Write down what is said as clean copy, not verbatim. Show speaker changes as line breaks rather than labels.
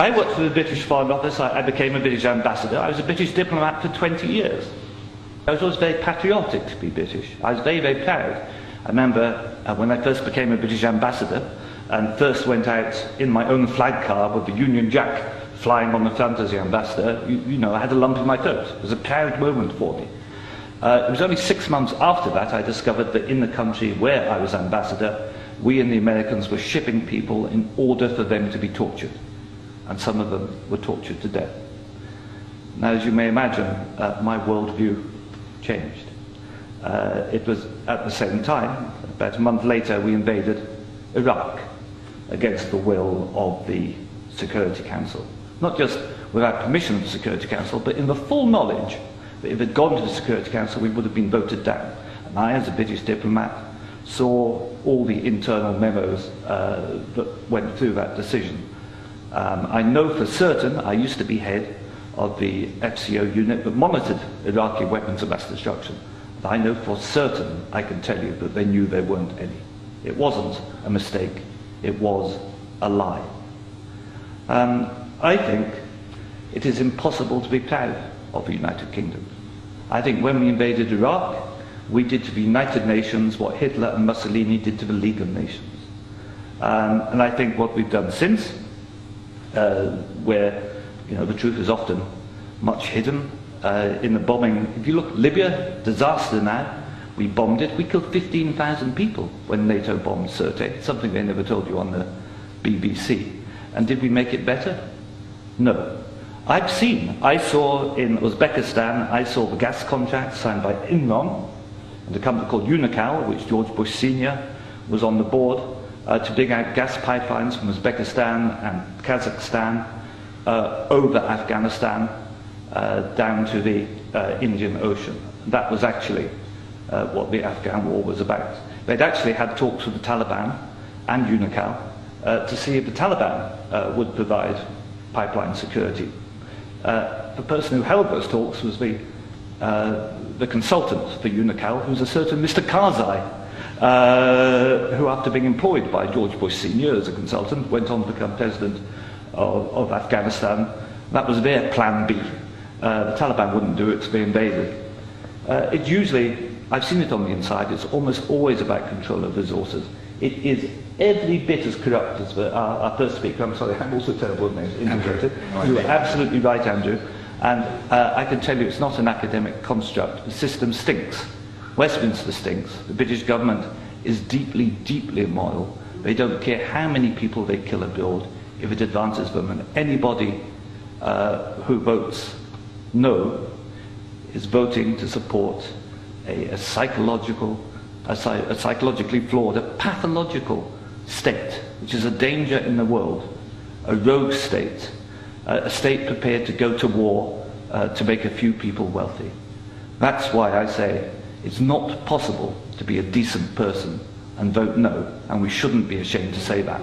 I worked for the British Foreign Office. I became a British ambassador. I was a British diplomat for 20 years. I was always very patriotic to be British. I was very, very proud. I remember when I first became a British ambassador and first went out in my own flag car with the Union Jack flying on the front as the ambassador, you know, I had a lump in my throat. It was a proud moment for me. It was only 6 months after that I discovered that in the country where I was ambassador, we and the Americans were shipping people in order for them to be tortured. And some of them were tortured to death. Now, as you may imagine, my worldview changed. It was at the same time, about a month later, we invaded Iraq against the will of the Security Council. Not just without permission of the Security Council, but in the full knowledge that if it had gone to the Security Council, we would have been voted down. And I, as a British diplomat, saw all the internal memos that went through that decision. I know for certain, I used to be head of the FCO unit that monitored Iraqi weapons of mass destruction. I know for certain, I can tell you, that they knew there weren't any. It wasn't a mistake, it was a lie. I think it is impossible to be proud of the United Kingdom. I think when we invaded Iraq, we did to the United Nations what Hitler and Mussolini did to the League of Nations. And I think what we've done since, where the truth is often much hidden, in the bombing. If you look at Libya, disaster now, we bombed it. We killed 15,000 people when NATO bombed Sirte, something they never told you on the BBC. And did we make it better? No. I saw in Uzbekistan, I saw the gas contract signed by Enron and a company called Unocal, which George Bush Sr. was on the board, to dig out gas pipelines from Uzbekistan and Kazakhstan over Afghanistan down to the Indian Ocean. That was actually what the Afghan war was about. They'd actually had talks with the Taliban and Unocal to see if the Taliban would provide pipeline security. The person who held those talks was the consultant for Unocal, who's a certain Mr. Karzai, who, after being employed by George Bush Sr. as a consultant, went on to become president of Afghanistan. That was their plan B. The Taliban wouldn't do it, so they invaded. It's usually, I've seen it on the inside, it's almost always about control of resources. It is every bit as corrupt as our first speaker. I'm sorry, I'm also terrible with names. Indicated. You are absolutely right, Andrew. And I can tell you it's not an academic construct. The system stinks. Westminster stinks. The British government is deeply, deeply immoral. They don't care how many people they kill abroad if it advances them. And anybody who votes no is voting to support a psychologically flawed, a pathological state, which is a danger in the world, a rogue state, a state prepared to go to war to make a few people wealthy. That's why I say it's not possible to be a decent person and vote no, and we shouldn't be ashamed to say that.